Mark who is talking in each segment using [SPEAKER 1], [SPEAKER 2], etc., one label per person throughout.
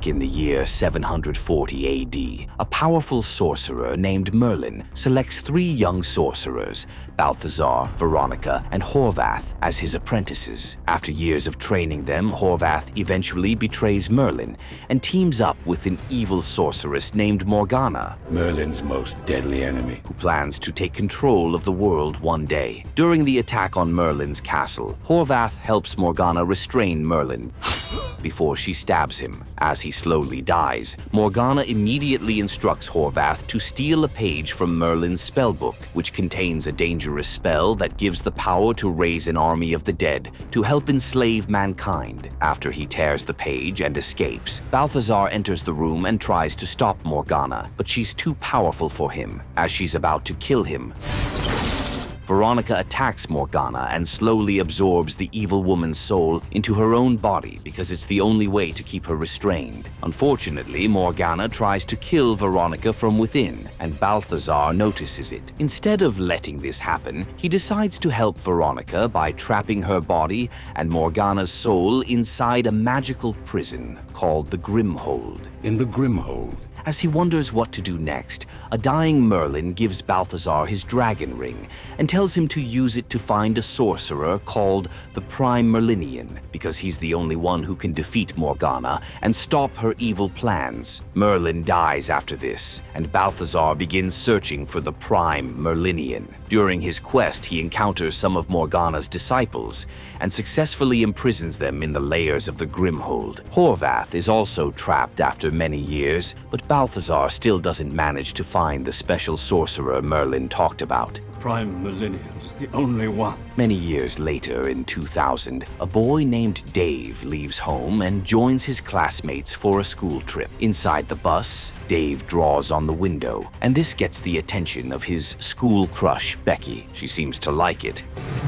[SPEAKER 1] Back in the year 740 AD, a powerful sorcerer named Merlin selects three young sorcerers, Balthazar, Veronica, and Horvath, as his apprentices. After years of training them, Horvath eventually betrays Merlin and teams up with an evil sorceress named Morgana,
[SPEAKER 2] Merlin's most deadly enemy,
[SPEAKER 1] who plans to take control of the world one day. During the attack on Merlin's castle, Horvath helps Morgana restrain Merlin before she stabs him. As he slowly dies, Morgana immediately instructs Horvath to steal a page from Merlin's spellbook, which contains a dangerous spell that gives the power to raise an army of the dead to help enslave mankind. After he tears the page and escapes, Balthazar enters the room and tries to stop Morgana, but she's too powerful for him. As she's about to kill him, Veronica attacks Morgana and slowly absorbs the evil woman's soul into her own body because it's the only way to keep her restrained. Unfortunately, Morgana tries to kill Veronica from within, and Balthazar notices it. Instead of letting this happen, he decides to help Veronica by trapping her body and Morgana's soul inside a magical prison called the Grimhold.
[SPEAKER 2] In the Grimhold.
[SPEAKER 1] As he wonders what to do next, a dying Merlin gives Balthazar his dragon ring and tells him to use it to find a sorcerer called the Prime Merlinian, because he's the only one who can defeat Morgana and stop her evil plans. Merlin dies after this, and Balthazar begins searching for the Prime Merlinian. During his quest, he encounters some of Morgana's disciples and successfully imprisons them in the layers of the Grimhold. Horvath is also trapped after many years, but Balthazar still doesn't manage to find the special sorcerer Merlin talked about.
[SPEAKER 2] Prime Merlinian is the only one.
[SPEAKER 1] Many years later, in 2000, a boy named Dave leaves home and joins his classmates for a school trip. Inside the bus, Dave draws on the window, and this gets the attention of his school crush, Becky. She seems to like it.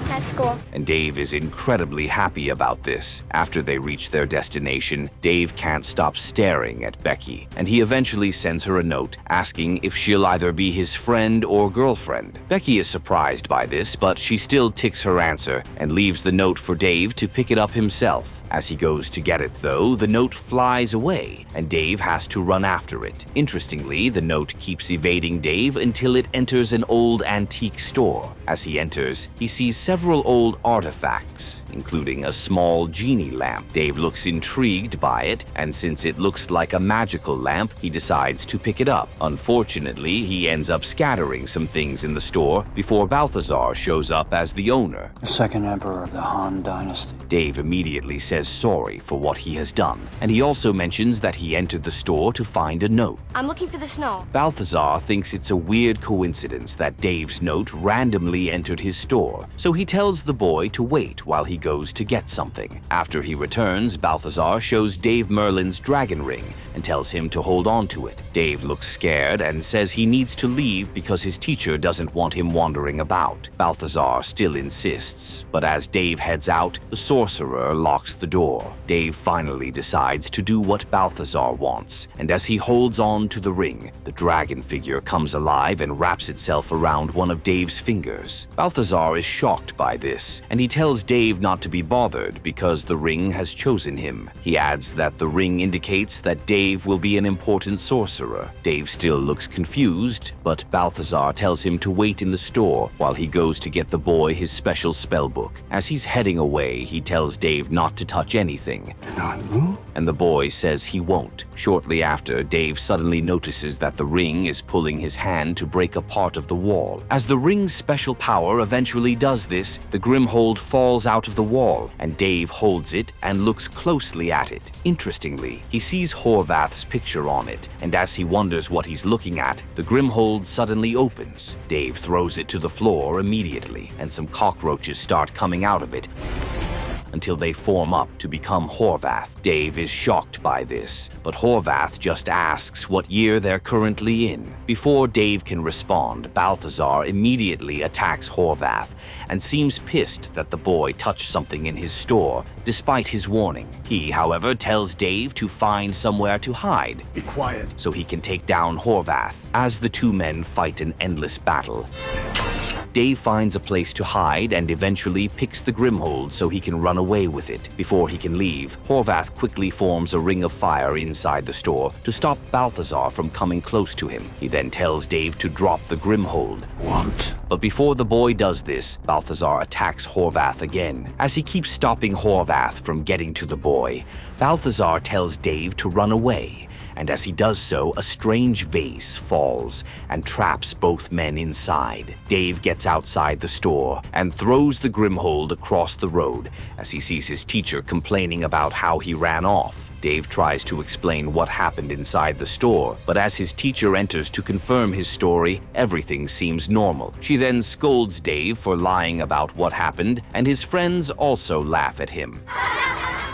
[SPEAKER 3] That's cool.
[SPEAKER 1] And Dave is incredibly happy about this. After they reach their destination, Dave can't stop staring at Becky, and he eventually sends her a note asking if she'll either be his friend or girlfriend. Becky is surprised by this, but she still ticks her answer and leaves the note for Dave to pick it up himself. As he goes to get it, though, the note flies away, and Dave has to run after it. Interestingly, the note keeps evading Dave until it enters an old antique store. As he enters, he sees several old artifacts, including a small genie lamp. Dave looks intrigued by it, and since it looks like a magical lamp, he decides to pick it up. Unfortunately, he ends up scattering some things in the store before Balthazar shows up as the owner.
[SPEAKER 4] The second emperor of the Han Dynasty.
[SPEAKER 1] Dave immediately says sorry for what he has done, and he also mentions that he entered the store to find a note.
[SPEAKER 3] I'm looking for the snow.
[SPEAKER 1] Balthazar thinks it's a weird coincidence that Dave's note randomly entered his store, so he tells the boy to wait while he goes to get something. After he returns, Balthazar shows Dave Merlin's dragon ring and tells him to hold on to it. Dave looks scared and says he needs to leave because his teacher doesn't want him wandering about. Balthazar still insists, but as Dave heads out, the sorcerer locks the door. Dave finally decides to do what Balthazar wants, and as he holds on to the ring, the dragon figure comes alive and wraps itself around one of Dave's fingers. Balthazar is shocked by this, and he tells Dave not to be bothered because the ring has chosen him. He adds that the ring indicates that Dave will be an important sorcerer. Dave still looks confused, but Balthazar tells him to wait in the store while he goes to get the boy his special spellbook. As he's heading away, he tells Dave not to touch anything, and the boy says he won't. Shortly after, Dave suddenly notices that the ring is pulling his hand to break a part of the wall. As the ring's special power eventually does this, the Grimhold falls out of the wall, and Dave holds it and looks closely at it. Interestingly, he sees Horvath's picture on it, and as he wonders what he's looking at, the Grimhold suddenly opens. Dave throws it to the floor immediately, and some cockroaches start coming out of it until they form up to become Horvath. Dave is shocked by this, but Horvath just asks what year they're currently in. Before Dave can respond, Balthazar immediately attacks Horvath and seems pissed that the boy touched something in his store, despite his warning. He, however, tells Dave to find somewhere to hide.
[SPEAKER 2] Be quiet.
[SPEAKER 1] So he can take down Horvath. As the two men fight an endless battle, Dave finds a place to hide and eventually picks the Grimhold so he can run away with it. Before he can leave, Horvath quickly forms a ring of fire inside the store to stop Balthazar from coming close to him. He then tells Dave to drop the Grimhold.
[SPEAKER 4] What?
[SPEAKER 1] But before the boy does this, Balthazar attacks Horvath again. As he keeps stopping Horvath from getting to the boy, Balthazar tells Dave to run away. And as he does so, a strange vase falls and traps both men inside. Dave gets outside the store and throws the Grimhold across the road as he sees his teacher complaining about how he ran off. Dave tries to explain what happened inside the store, but as his teacher enters to confirm his story, everything seems normal. She then scolds Dave for lying about what happened, and his friends also laugh at him.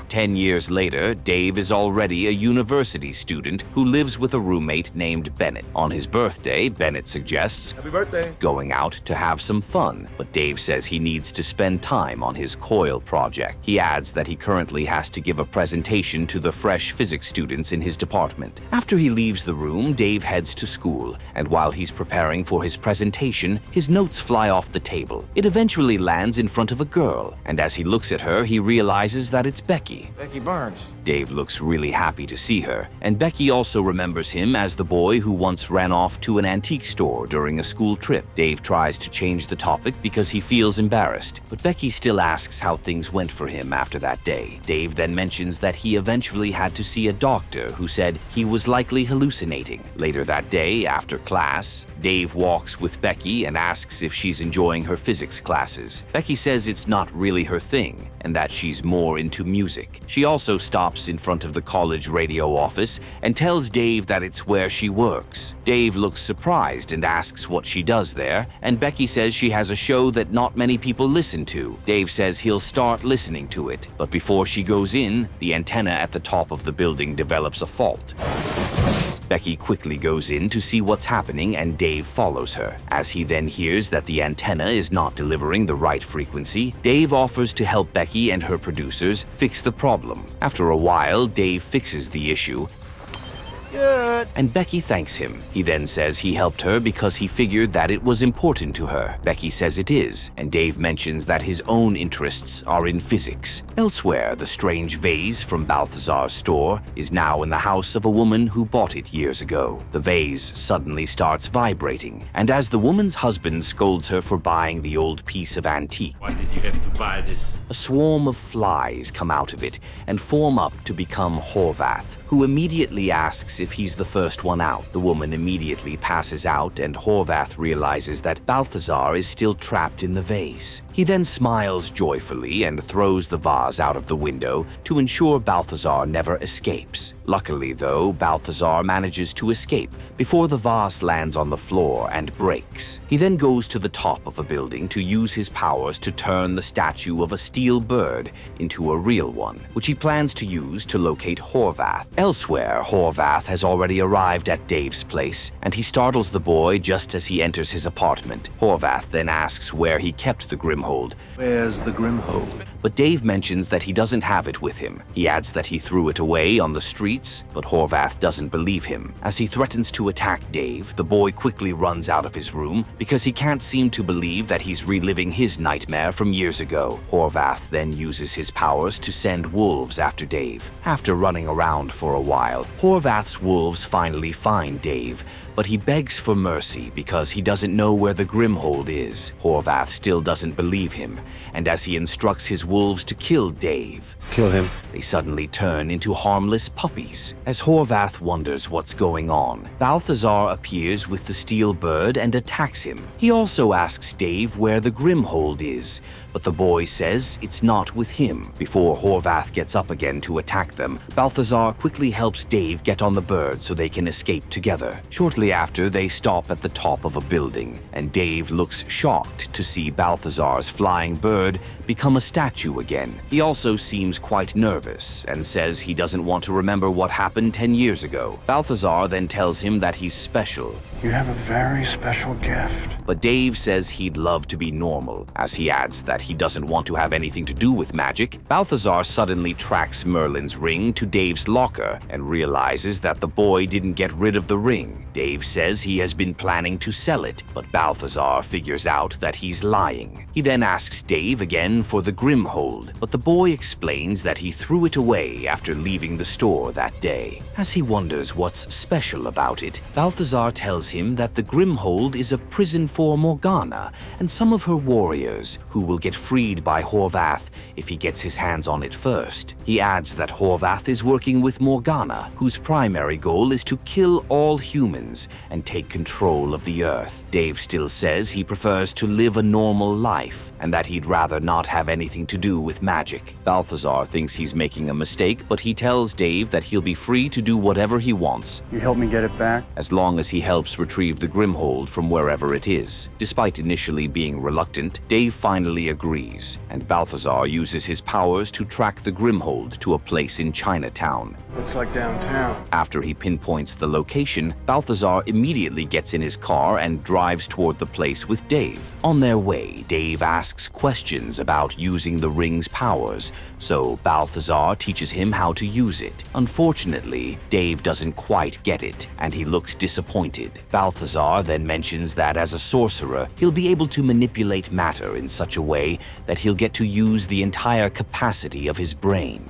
[SPEAKER 1] 10 years later, Dave is already a university student who lives with a roommate named Bennett. On his birthday, Bennett suggests
[SPEAKER 5] Happy birthday.
[SPEAKER 1] going out to have some fun, but Dave says he needs to spend time on his coil project. He adds that he currently has to give a presentation to the fresh physics students in his department. After he leaves the room, Dave heads to school, and while he's preparing for his presentation, his notes fly off the table. It eventually lands in front of a girl, and as he looks at her, he realizes that it's Becky.
[SPEAKER 5] Becky Barnes.
[SPEAKER 1] Dave looks really happy to see her, and Becky also remembers him as the boy who once ran off to an antique store during a school trip. Dave tries to change the topic because he feels embarrassed, but Becky still asks how things went for him after that day. Dave then mentions that he eventually had to see a doctor who said he was likely hallucinating. Later that day, after class, Dave walks with Becky and asks if she's enjoying her physics classes. Becky says it's not really her thing, and that she's more into music. She also stops in front of the college radio office and tells Dave that it's where she works. Dave looks surprised and asks what she does there, and Becky says she has a show that not many people listen to. Dave says he'll start listening to it, but before she goes in, the antenna at the top of the building develops a fault. Becky quickly goes in to see what's happening, and Dave follows her. As he then hears that the antenna is not delivering the right frequency, Dave offers to help Becky and her producers fix the problem. After a while, Dave fixes the issue, and Becky thanks him. He then says he helped her because he figured that it was important to her. Becky says it is, and Dave mentions that his own interests are in physics. Elsewhere, the strange vase from Balthazar's store is now in the house of a woman who bought it years ago. The vase suddenly starts vibrating, and as the woman's husband scolds her for buying the old piece of antique,
[SPEAKER 2] Why did you have to buy this?
[SPEAKER 1] a swarm of flies come out of it and form up to become Horvath, who immediately asks if he's the first one out. The woman immediately passes out, and Horvath realizes that Balthazar is still trapped in the vase. He then smiles joyfully and throws the vase out of the window to ensure Balthazar never escapes. Luckily, though, Balthazar manages to escape before the vase lands on the floor and breaks. He then goes to the top of a building to use his powers to turn the statue of a steel bird into a real one, which he plans to use to locate Horvath. Elsewhere, Horvath has already arrived at Dave's place, and he startles the boy just as he enters his apartment. Horvath then asks where he kept the Grimhold,
[SPEAKER 5] Where's the Grimhold?
[SPEAKER 1] but Dave mentions that he doesn't have it with him. He adds that he threw it away on the streets, but Horvath doesn't believe him. As he threatens to attack Dave, the boy quickly runs out of his room because he can't seem to believe that he's reliving his nightmare from years ago. Horvath then uses his powers to send wolves after Dave. After running around for a while, Horvath's wolves finally find Dave, but he begs for mercy because he doesn't know where the Grimhold is. Horvath still doesn't believe him, and as he instructs his wolves to kill Dave,
[SPEAKER 5] Kill him.
[SPEAKER 1] they suddenly turn into harmless puppies. As Horvath wonders what's going on, Balthazar appears with the steel bird and attacks him. He also asks Dave where the Grimhold is, but the boy says it's not with him. Before Horvath gets up again to attack them, Balthazar quickly helps Dave get on the bird so they can escape together. Shortly after, they stop at the top of a building, and Dave looks shocked to see Balthazar's flying bird become a statue again. He also seems quite nervous and says he doesn't want to remember what happened 10 years ago. Balthazar then tells him that he's special,
[SPEAKER 4] You have a very special gift.
[SPEAKER 1] but Dave says he'd love to be normal. As he adds that he doesn't want to have anything to do with magic, Balthazar suddenly tracks Merlin's ring to Dave's locker longer and realizes that the boy didn't get rid of the ring. Dave says he has been planning to sell it, but Balthazar figures out that he's lying. He then asks Dave again for the Grimhold, but the boy explains that he threw it away after leaving the store that day. As he wonders what's special about it, Balthazar tells him that the Grimhold is a prison for Morgana and some of her warriors, who will get freed by Horvath if he gets his hands on it first. He adds that Horvath is working with Morgana, whose primary goal is to kill all humans and take control of the Earth. Dave still says he prefers to live a normal life and that he'd rather not have anything to do with magic. Balthazar thinks he's making a mistake, but he tells Dave that he'll be free to do whatever he wants,
[SPEAKER 4] You help me get it back?
[SPEAKER 1] as long as he helps retrieve the Grimhold from wherever it is. Despite initially being reluctant, Dave finally agrees, and Balthazar uses his powers to track the Grimhold to a place in Chinatown.
[SPEAKER 4] Looks like downtown.
[SPEAKER 1] After he pinpoints the location, Balthazar immediately gets in his car and drives toward the place with Dave. On their way, Dave asks questions about using the ring's powers, so Balthazar teaches him how to use it. Unfortunately, Dave doesn't quite get it, and he looks disappointed. Balthazar then mentions that as a sorcerer, he'll be able to manipulate matter in such a way that he'll get to use the entire capacity of his brain.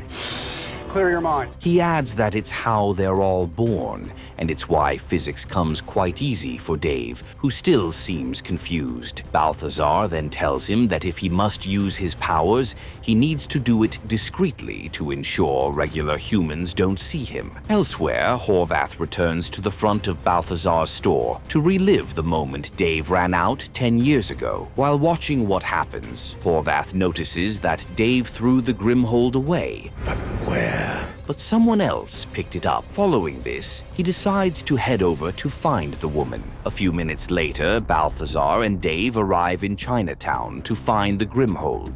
[SPEAKER 4] Clear your mind.
[SPEAKER 1] He adds that it's how they're all born, and it's why physics comes quite easy for Dave, who still seems confused. Balthazar then tells him that if he must use his powers, he needs to do it discreetly to ensure regular humans don't see him. Elsewhere, Horvath returns to the front of Balthazar's store to relive the moment Dave ran out 10 years ago. While watching what happens, Horvath notices that Dave threw the Grimhold away.
[SPEAKER 2] Where?
[SPEAKER 1] But someone else picked it up. Following this, he decides to head over to find the woman. A few minutes later, Balthazar and Dave arrive in Chinatown to find the Grimhold.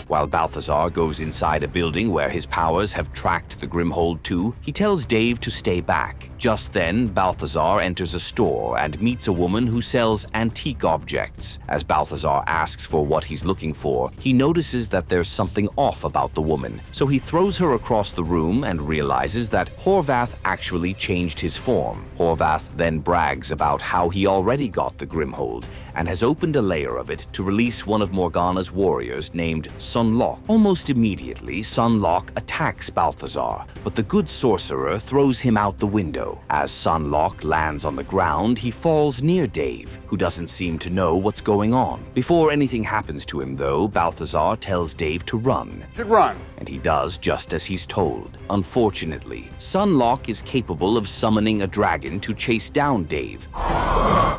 [SPEAKER 1] While Balthazar goes inside a building where his powers have tracked the Grimhold to, he tells Dave to stay back. Just then, Balthazar enters a store and meets a woman who sells antique objects. As Balthazar asks for what he's looking for, he notices that there's something off about the woman, so he throws her across the room and realizes that Horvath actually changed his form. Horvath then brags about how he already got the Grimhold and has opened a layer of it to release one of Morgana's warriors named Sunlock. Almost immediately, Sunlock attacks Balthazar, but the good sorcerer throws him out the window. As Sunlock lands on the ground, he falls near Dave, who doesn't seem to know what's going on. Before anything happens to him, though, Balthazar tells Dave to run.
[SPEAKER 4] Should run.
[SPEAKER 1] And he does just as he's told. Unfortunately, Sunlock is capable of summoning a dragon to chase down Dave,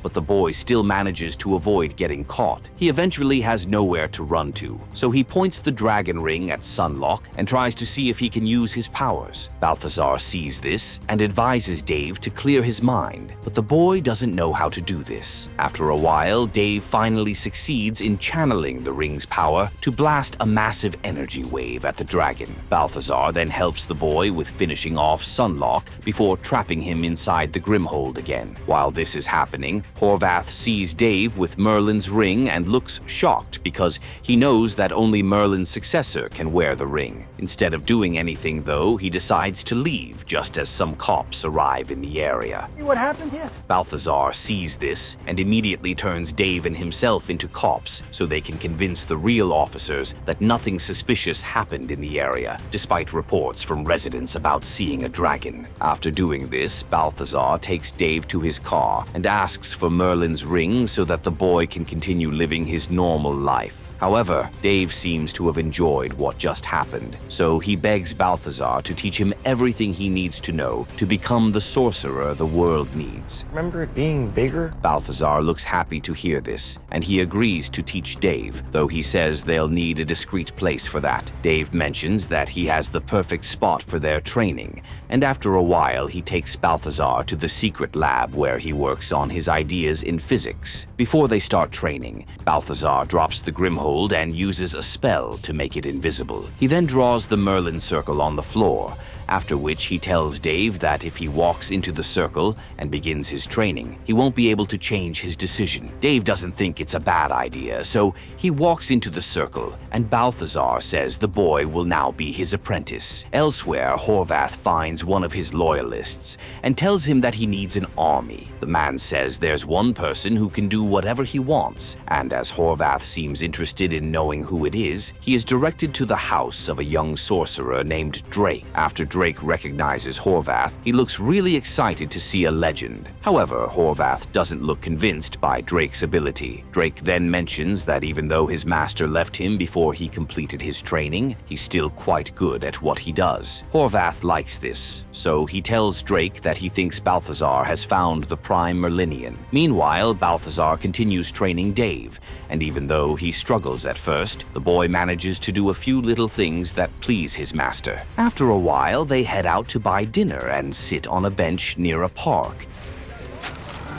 [SPEAKER 1] but the boy still manages to avoid getting caught. He eventually has nowhere to run to, so he points the dragon ring at Sunlock and tries to see if he can use his powers. Balthazar sees this and advises Dave to clear his mind, but the boy doesn't know how to do this. After a while, Dave finally succeeds in channeling the ring's power to blast a massive energy wave at the dragon. Balthazar then helps the boy with finishing off Sunlock before trapping him inside the Grimhold again. While this is happening, Horvath sees Dave with Merlin's ring and looks shocked because he knows that only Merlin's successor can wear the ring. Instead of doing anything, though, he decides to leave just as some cops arrive in the area.
[SPEAKER 4] What happened here?
[SPEAKER 1] Balthazar sees this and immediately turns Dave and himself into cops so they can convince the real officers that nothing suspicious happened in the area, despite reports from residents about seeing a dragon. After doing this, Balthazar takes Dave to his car and asks for Merlin's ring so that the boy can continue living his normal life. However, Dave seems to have enjoyed what just happened, so he begs Balthazar to teach him everything he needs to know to become the sorcerer the world needs.
[SPEAKER 5] Remember it being bigger?
[SPEAKER 1] Balthazar looks happy to hear this, and he agrees to teach Dave, though he says they'll need a discreet place for that. Dave mentions that he has the perfect spot for their training, and after a while he takes Balthazar to the secret lab where he works on his ideas in physics. Before they start training, Balthazar drops the Grimhold and uses a spell to make it invisible. He then draws the Merlin circle on the floor, after which he tells Dave that if he walks into the circle and begins his training, he won't be able to change his decision. Dave doesn't think it's a bad idea, so he walks into the circle, and Balthazar says the boy will now be his apprentice. Elsewhere, Horvath finds one of his loyalists and tells him that he needs an army. The man says there's one person who can do whatever he wants, and as Horvath seems interested in knowing who it is, he is directed to the house of a young sorcerer named Drake. After Drake recognizes Horvath, he looks really excited to see a legend. However, Horvath doesn't look convinced by Drake's ability. Drake then mentions that even though his master left him before he completed his training, he's still quite good at what he does. Horvath likes this, so he tells Drake that he thinks Balthazar has found the prime merlinian. Meanwhile, Balthazar continues training Dave, and even though he struggles at first, the boy manages to do a few little things that please his master. After a while, they head out to buy dinner and sit on a bench near a park.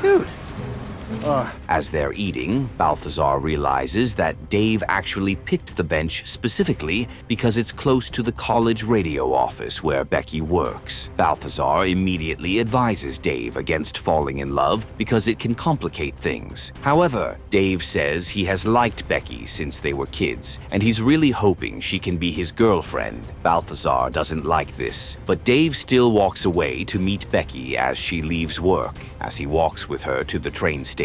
[SPEAKER 5] Dude.
[SPEAKER 1] As they're eating, Balthazar realizes that Dave actually picked the bench specifically because it's close to the college radio office where Becky works. Balthazar immediately advises Dave against falling in love because it can complicate things. However, Dave says he has liked Becky since they were kids, and he's really hoping she can be his girlfriend. Balthazar doesn't like this, but Dave still walks away to meet Becky as she leaves work. As he walks with her to the train station,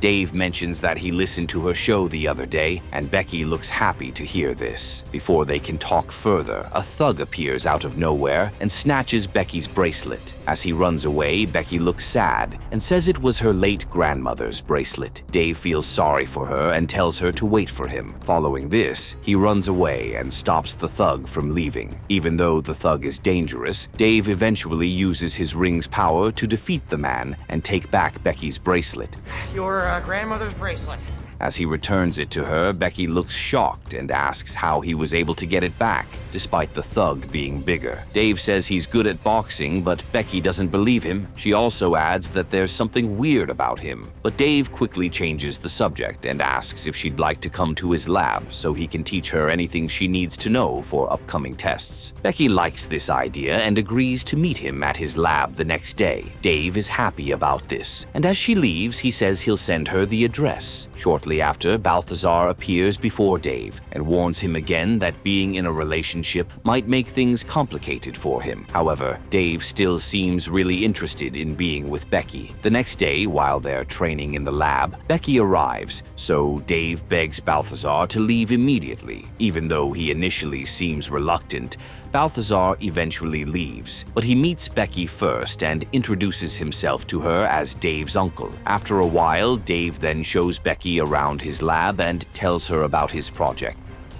[SPEAKER 1] Dave mentions that he listened to her show the other day, and Becky looks happy to hear this. Before they can talk further, a thug appears out of nowhere and snatches Becky's bracelet. As he runs away, Becky looks sad and says it was her late grandmother's bracelet. Dave feels sorry for her and tells her to wait for him. Following this, he runs away and stops the thug from leaving. Even though the thug is dangerous, Dave eventually uses his ring's power to defeat the man and take back Becky's bracelet.
[SPEAKER 6] Your grandmother's bracelet.
[SPEAKER 1] As he returns it to her, Becky looks shocked and asks how he was able to get it back, despite the thug being bigger. Dave says he's good at boxing, but Becky doesn't believe him. She also adds that there's something weird about him. But Dave quickly changes the subject and asks if she'd like to come to his lab so he can teach her anything she needs to know for upcoming tests. Becky likes this idea and agrees to meet him at his lab the next day. Dave is happy about this, and as she leaves, he says he'll send her the address. Shortly after, Balthazar appears before Dave and warns him again that being in a relationship might make things complicated for him. However, Dave still seems really interested in being with Becky. The next day, while they're training in the lab, Becky arrives, so Dave begs Balthazar to leave immediately. Even though he initially seems reluctant, Balthazar eventually leaves, but he meets Becky first and introduces himself to her as Dave's uncle. After a while, Dave then shows Becky around his lab and tells her about his project.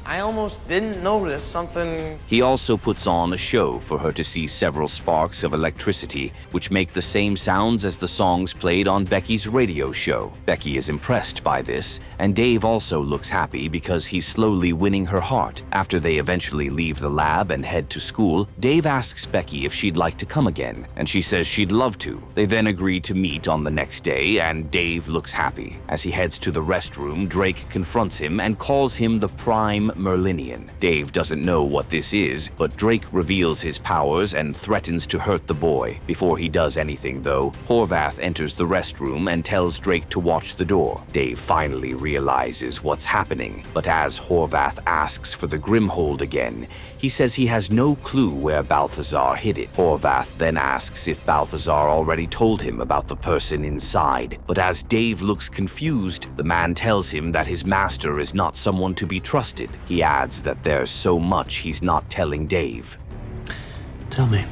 [SPEAKER 6] I almost didn't notice something.
[SPEAKER 1] He also puts on a show for her to see several sparks of electricity, which make the same sounds as the songs played on Becky's radio show. Becky is impressed by this, and Dave also looks happy because he's slowly winning her heart. After they eventually leave the lab and head to school, Dave asks Becky if she'd like to come again, and she says she'd love to. They then agree to meet on the next day, and Dave looks happy. As he heads to the restroom, Drake confronts him and calls him the Prime Merlinian. Dave doesn't know what this is, but Drake reveals his powers and threatens to hurt the boy. Before he does anything, though, Horvath enters the restroom and tells Drake to watch the door. Dave finally realizes what's happening, but as Horvath asks for the Grimhold again, he says he has no clue where Balthazar hid it. Horvath then asks if Balthazar already told him about the person inside, but as Dave looks confused, the man tells him that his master is not someone to be trusted. He adds that there's so much he's not telling Dave.
[SPEAKER 5] Tell me.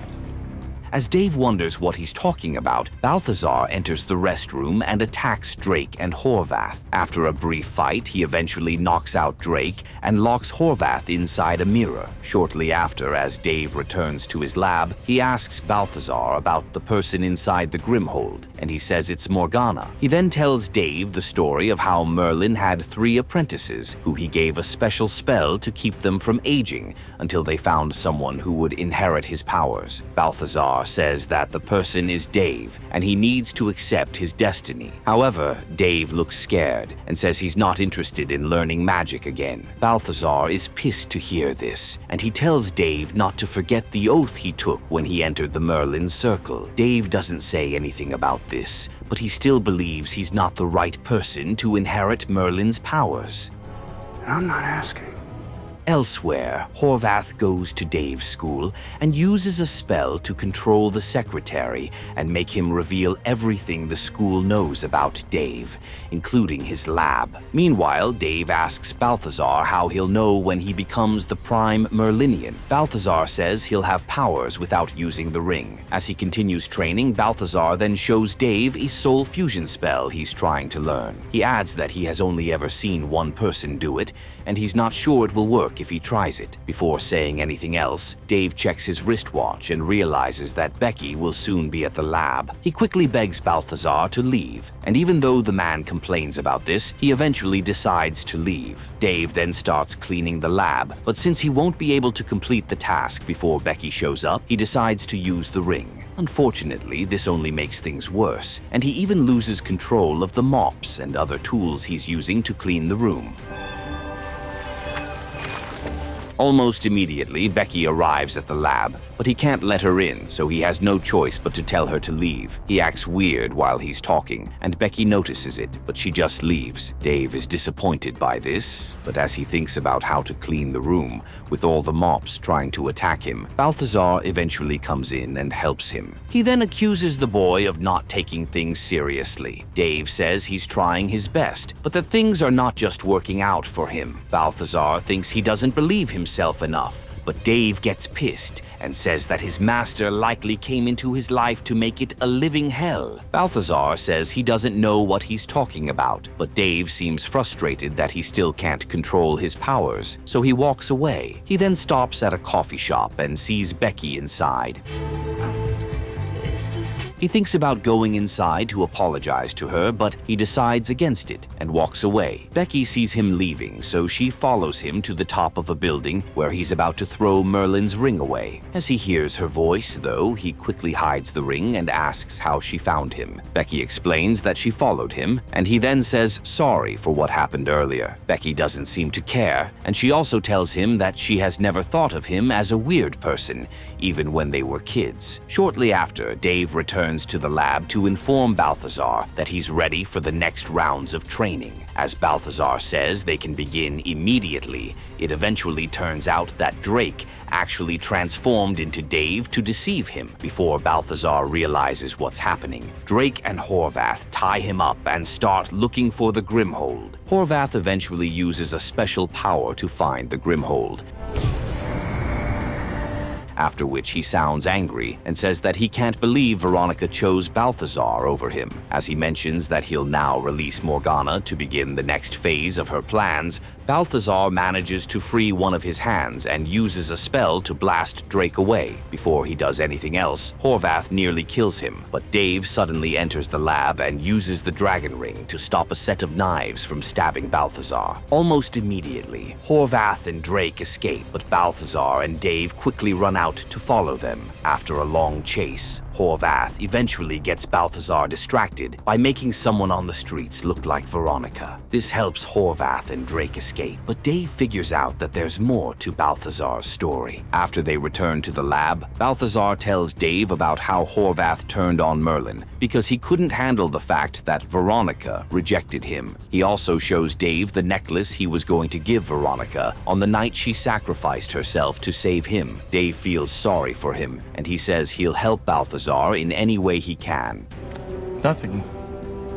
[SPEAKER 1] As Dave wonders what he's talking about, Balthazar enters the restroom and attacks Drake and Horvath. After a brief fight, he eventually knocks out Drake and locks Horvath inside a mirror. Shortly after, as Dave returns to his lab, he asks Balthazar about the person inside the Grimhold, and he says it's Morgana. He then tells Dave the story of how Merlin had 3 apprentices, who he gave a special spell to keep them from aging until they found someone who would inherit his powers. Balthazar Balthazar says that the person is Dave, and he needs to accept his destiny. However, Dave looks scared and says he's not interested in learning magic again. Balthazar is pissed to hear this, and he tells Dave not to forget the oath he took when he entered the Merlin Circle. Dave doesn't say anything about this, but he still believes he's not the right person to inherit Merlin's powers.
[SPEAKER 4] I'm not asking.
[SPEAKER 1] Elsewhere, Horvath goes to Dave's school and uses a spell to control the secretary and make him reveal everything the school knows about Dave, including his lab. Meanwhile, Dave asks Balthazar how he'll know when he becomes the prime merlinian. Balthazar says he'll have powers without using the ring. As he continues training, Balthazar then shows Dave a soul fusion spell he's trying to learn. He adds that he has only ever seen one person do it, and he's not sure it will work if he tries it. Before saying anything else, Dave checks his wristwatch and realizes that Becky will soon be at the lab. He quickly begs Balthazar to leave, and even though the man complains about this, he eventually decides to leave. Dave then starts cleaning the lab, but since he won't be able to complete the task before Becky shows up, he decides to use the ring. Unfortunately, this only makes things worse, and he even loses control of the mops and other tools he's using to clean the room. Almost immediately, Becky arrives at the lab, but he can't let her in, so he has no choice but to tell her to leave. He acts weird while he's talking, and Becky notices it, but she just leaves. Dave is disappointed by this, but as he thinks about how to clean the room, with all the mops trying to attack him, Balthazar eventually comes in and helps him. He then accuses the boy of not taking things seriously. Dave says he's trying his best, but that things are not just working out for him. Balthazar thinks he doesn't believe himself enough, but Dave gets pissed and says that his master likely came into his life to make it a living hell. Balthazar says he doesn't know what he's talking about, but Dave seems frustrated that he still can't control his powers, so he walks away. He then stops at a coffee shop and sees Becky inside. He thinks about going inside to apologize to her, but he decides against it and walks away. Becky sees him leaving, so she follows him to the top of a building where he's about to throw Merlin's ring away. As he hears her voice, though, he quickly hides the ring and asks how she found him. Becky explains that she followed him, and he then says sorry for what happened earlier. Becky doesn't seem to care, and she also tells him that she has never thought of him as a weird person, even when they were kids. Shortly after, Dave returns to the lab to inform Balthazar that he's ready for the next rounds of training. As Balthazar says they can begin immediately, it eventually turns out that Drake actually transformed into Dave to deceive him. Before Balthazar realizes what's happening, Drake and Horvath tie him up and start looking for the Grimhold. Horvath eventually uses a special power to find the Grimhold, after which he sounds angry and says that he can't believe Veronica chose Balthazar over him. As he mentions that he'll now release Morgana to begin the next phase of her plans, Balthazar manages to free one of his hands and uses a spell to blast Drake away. Before he does anything else, Horvath nearly kills him, but Dave suddenly enters the lab and uses the dragon ring to stop a set of knives from stabbing Balthazar. Almost immediately, Horvath and Drake escape, but Balthazar and Dave quickly run out to follow them. After a long chase, Horvath eventually gets Balthazar distracted by making someone on the streets look like Veronica. This helps Horvath and Drake escape, but Dave figures out that there's more to Balthazar's story. After they return to the lab, Balthazar tells Dave about how Horvath turned on Merlin because he couldn't handle the fact that Veronica rejected him. He also shows Dave the necklace he was going to give Veronica on the night she sacrificed herself to save him. Dave feels sorry for him, and he says he'll help Balthazar in any way he can.
[SPEAKER 4] Nothing.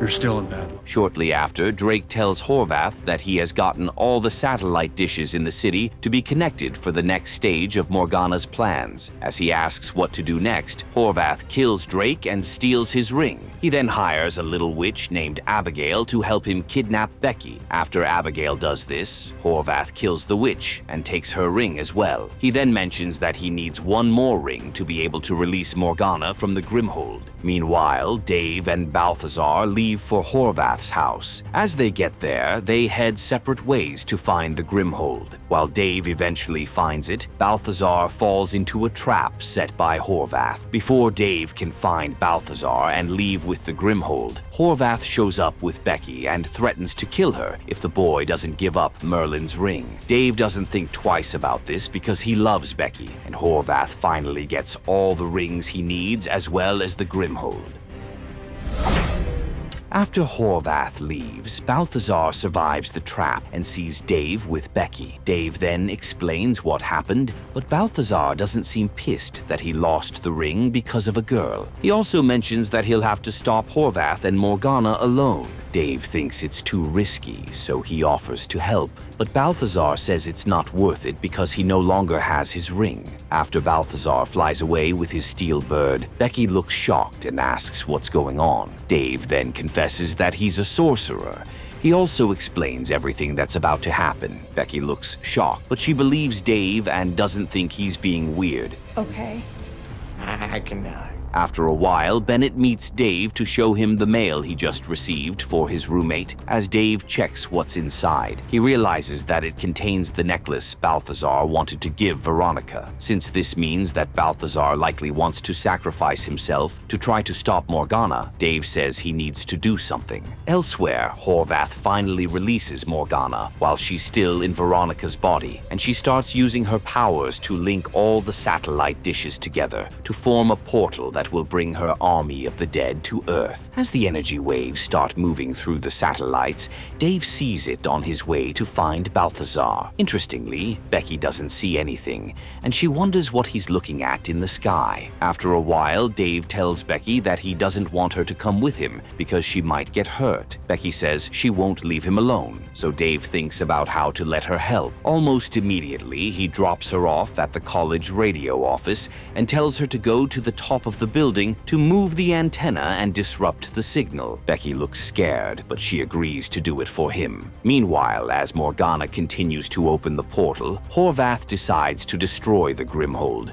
[SPEAKER 4] You're still in bed.
[SPEAKER 1] Shortly after, Drake tells Horvath that he has gotten all the satellite dishes in the city to be connected for the next stage of Morgana's plans. As he asks what to do next, Horvath kills Drake and steals his ring. He then hires a little witch named Abigail to help him kidnap Becky. After Abigail does this, Horvath kills the witch and takes her ring as well. He then mentions that he needs one more ring to be able to release Morgana from the Grimhold. Meanwhile, Dave and Balthazar leave leave for Horvath's house. As they get there, they head separate ways to find the Grimhold. While Dave eventually finds it, Balthazar falls into a trap set by Horvath. Before Dave can find Balthazar and leave with the Grimhold, Horvath shows up with Becky and threatens to kill her if the boy doesn't give up Merlin's ring. Dave doesn't think twice about this because he loves Becky, and Horvath finally gets all the rings he needs as well as the Grimhold. After Horvath leaves, Balthazar survives the trap and sees Dave with Becky. Dave then explains what happened, but Balthazar doesn't seem pissed that he lost the ring because of a girl. He also mentions that he'll have to stop Horvath and Morgana alone. Dave thinks it's too risky, so he offers to help, but Balthazar says it's not worth it because he no longer has his ring. After Balthazar flies away with his steel bird, Becky looks shocked and asks what's going on. Dave then confesses that he's a sorcerer. He also explains everything that's about to happen. Becky looks shocked, but she believes Dave and doesn't think he's being weird.
[SPEAKER 3] Okay.
[SPEAKER 6] I can
[SPEAKER 1] After a while, Bennett meets Dave to show him the mail he just received for his roommate. As Dave checks what's inside, he realizes that it contains the necklace Balthazar wanted to give Veronica. Since this means that Balthazar likely wants to sacrifice himself to try to stop Morgana, Dave says he needs to do something. Elsewhere, Horvath finally releases Morgana while she's still in Veronica's body, and she starts using her powers to link all the satellite dishes together to form a portal that will bring her army of the dead to Earth. As the energy waves start moving through the satellites, Dave sees it on his way to find Balthazar. Interestingly, Becky doesn't see anything, and she wonders what he's looking at in the sky. After a while, Dave tells Becky that he doesn't want her to come with him because she might get hurt. Becky says she won't leave him alone, so Dave thinks about how to let her help. Almost immediately, he drops her off at the college radio office and tells her to go to the top of the building to move the antenna and disrupt the signal. Becky looks scared, but she agrees to do it for him. Meanwhile, as Morgana continues to open the portal, Horvath decides to destroy the Grimhold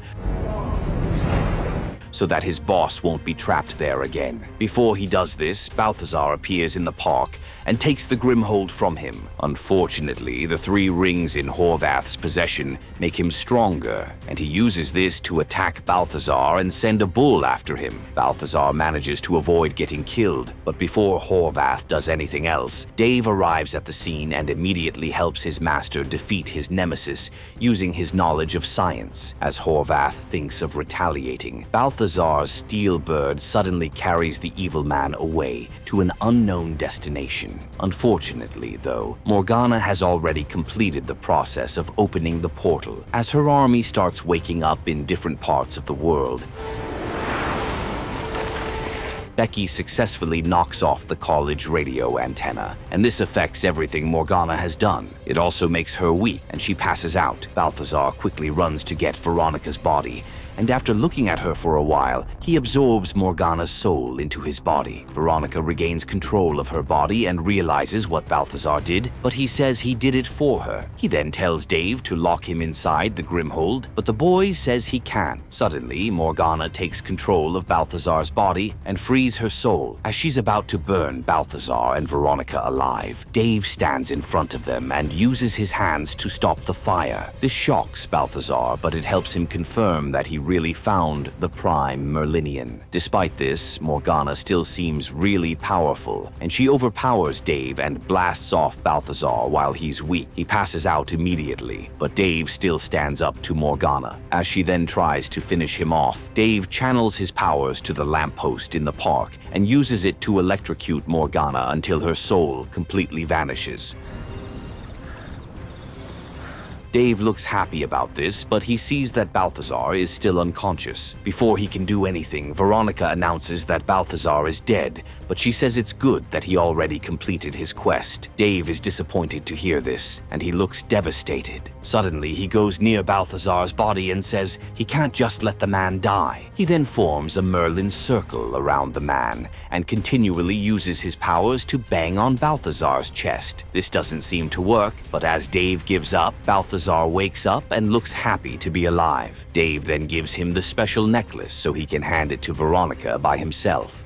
[SPEAKER 1] so that his boss won't be trapped there again. Before he does this, Balthazar appears in the park and takes the Grimhold from him. Unfortunately, the 3 rings in Horvath's possession make him stronger, and he uses this to attack Balthazar and send a bull after him. Balthazar manages to avoid getting killed, but before Horvath does anything else, Dave arrives at the scene and immediately helps his master defeat his nemesis using his knowledge of science. As Horvath thinks of retaliating, Balthazar's steel bird suddenly carries the evil man away to an unknown destination. Unfortunately, though, Morgana has already completed the process of opening the portal. As her army starts waking up in different parts of the world, Becky successfully knocks off the college radio antenna, and this affects everything Morgana has done. It also makes her weak, and she passes out. Balthazar quickly runs to get Veronica's body, and after looking at her for a while, he absorbs Morgana's soul into his body. Veronica regains control of her body and realizes what Balthazar did, but he says he did it for her. He then tells Dave to lock him inside the Grimhold, but the boy says he can't. Suddenly, Morgana takes control of Balthazar's body and frees her soul. As she's about to burn Balthazar and Veronica alive, Dave stands in front of them and uses his hands to stop the fire. This shocks Balthazar, but it helps him confirm that he really found the prime merlinian. Despite this, Morgana still seems really powerful, and she overpowers Dave and blasts off Balthazar while he's weak. He passes out immediately, but Dave still stands up to Morgana. As she then tries to finish him off, Dave channels his powers to the lamppost in the park and uses it to electrocute Morgana until her soul completely vanishes. Dave looks happy about this, but he sees that Balthazar is still unconscious. Before he can do anything, Veronica announces that Balthazar is dead, but she says it's good that he already completed his quest. Dave is disappointed to hear this, and he looks devastated. Suddenly, he goes near Balthazar's body and says he can't just let the man die. He then forms a Merlin circle around the man and continually uses his powers to bang on Balthazar's chest. This doesn't seem to work, but as Dave gives up, Balthazar wakes up and looks happy to be alive. Dave then gives him the special necklace so he can hand it to Veronica by himself.